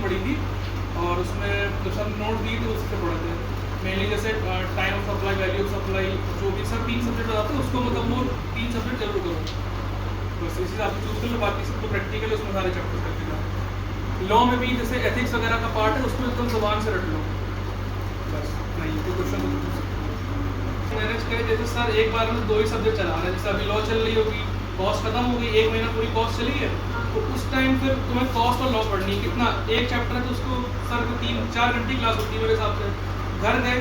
पढ़ी थी और उसमें जो सर नोट दी थी उससे पढ़े थे मेनली, जैसे time of supply, value of supply, जो भी सर 3 सब्जेक्ट बताते हैं उसको मतलब वो 3 सब्जेक्ट जरूर करो, बस इसी हिसाब से चूज कर लो। बाकी सब तो प्रैक्टिकल उसमें सारे चैप्टर करके जाओ। लॉ में भी जैसे एथिक्स वगैरह का पार्ट है उसमें एकदम जुबान से रट लो, बस नहीं कोई क्वेश्चन तो मैनेज करें। जैसे सर एक बार में 2 ही सब्जेक्ट चला रहे हैं, जैसे अभी लॉ चल रही होगी, कॉस्ट खत्म हो गई, 1 महीना पूरी कॉस्ट चली है, तो उस टाइम फिर तुम्हें कॉस्ट और लॉ पढ़नी है। कितना एक चैप्टर है तो उसको सर को 3-4 घंटे की क्लास होती है मेरे हिसाब से। घर गए,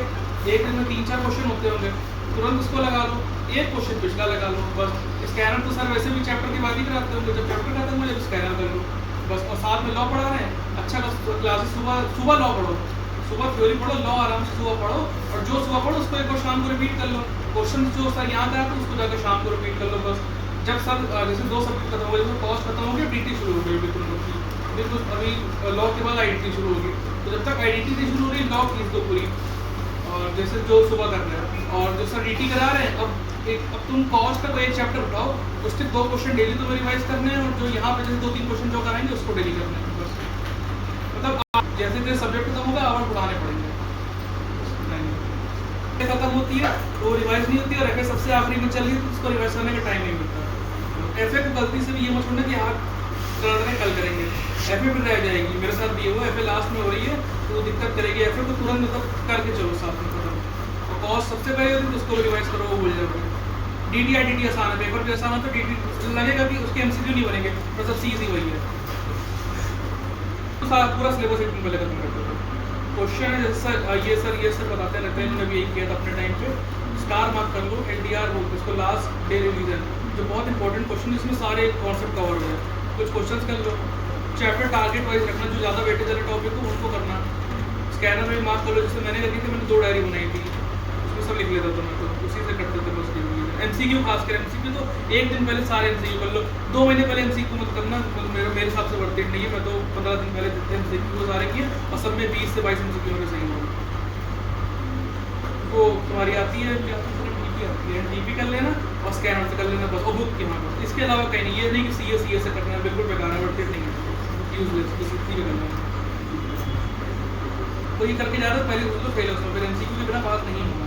एक दिन में 3-4 क्वेश्चन होते होंगे, तुरंत उसको लगा लो, एक क्वेश्चन पिछला लगा लो, बस। स्कैनर तो सर वैसे भी चैप्टर की बात ही कराते होंगे, जब चैप्टर खत्म हो जब स्कैनर कर लो बस। और साथ में लॉ पढ़ा रहे हैं, अच्छा क्लासेस सुबह लॉ पढ़ो, सुबह थ्योरी पढ़ो, लॉ आराम से सुबह पढ़ो, और जो सुबह पढ़ो उसको एक बार शाम को रिपीट कर लो। क्वेश्चन जो सर यहाँ का है तो उसको जाकर शाम को रिपीट कर लो, बस। जब सर जैसे 2 सब्जेक्ट खत्म हो गए, कॉस्ट खत्म हो गई, डीटी शुरू हो गई, बिल्कुल अभी लॉ के बाद आईडीटी शुरू होगी, तो जब तक आईडीटी नहीं शुरू हो रही लॉ फीस दो पूरी, और जैसे जो सुबह कर रहे हैं और जो सर डीटी करा रहे हैं, अब तुम कॉस्ट का कोई एक चैप्टर उठाओ, उसके 2 क्वेश्चन डेली तुम्हें रिवाइज करने हैं, और जो यहाँ पे जैसे 2-3 क्वेश्चन जो कराएंगे उसको डेली करने हैं, बस। मतलब जैसे जैसे सब्जेक्ट खत्म होगा और पढ़ाने पड़ेंगे, खत्म होती है तो रिवाइज नहीं होती, और एफए सबसे आखिरी में चल रही है तो उसको रिवाइज करने का टाइम नहीं मिलता। एफए को गलती से भी ये मत छोड़ना कि हाँ कर रहे कल करेंगे, एफए फिर रह जाएगी। मेरे साथ भी ये हुआ, एफए लास्ट में हो रही है तो दिक्कत करेगी, एफए को तुरंत मतलब करके चलो साथ में खत्म। और कॉस्ट सबसे पहले होती है तो उसको रिवाइज करो, वो भूल जाओगे। डीटी आईडीटी आसान है, पेपर भी आसान है, तो डीटी लगेगा कि उसके एमसीक्यू नहीं बनेंगे, पर सब चीज़ ही वही है, तो पूरा सिलेबस एक दिन पहले खत्म कर दो। क्वेश्चन है जैसे ये सर बताते रहते हैं, मैंने भी यही किया था अपने टाइम पे, स्टार मार्क कर लो, एलडीआर बोलते हैं उसको, लास्ट डे रिवीजन, जो बहुत इंपॉर्टेंट क्वेश्चन है, इसमें सारे कॉन्सेप्ट कवर हुए हैं। कुछ क्वेश्चंस कर लो, चैप्टर टारगेट वाइज रखना, जो ज़्यादा वेटेज वाले टॉपिक हो उनको करना। स्कैनर में मार्क कर लो, जैसे मैंने करी थी, मैंने 2 डायरी बनाई थी, उसमें सब लिख लेता था मैं, तो उसी से करते थे बस। एमसीक्यू खासकर एमसीक्यू तो एक दिन पहले सारे एमसीक्यू कर लो, 2 महीने पहले एमसीक्यू मत करना, मेरे हिसाब से वर्थ इट नहीं है। मैं तो 15 दिन पहले एमसीक्यू सारे किए, और सब में 20 से 22 एमसीक्यू होने सही होगा। वो तुम्हारी आती है डीपी कर लेना और स्कैनर से कर लेना, बस। और बुक यहाँ पर, इसके अलावा कहीं नहीं। ये नहीं कि सीए से करना है, बिल्कुल बेकार है, वर्थ इट नहीं है, यूजलेस, बस इतनी करना है। तो ये करके जा रहा है, पहले उसको फेल हो, फिर एमसीक्यू के बिना पास नहीं होना।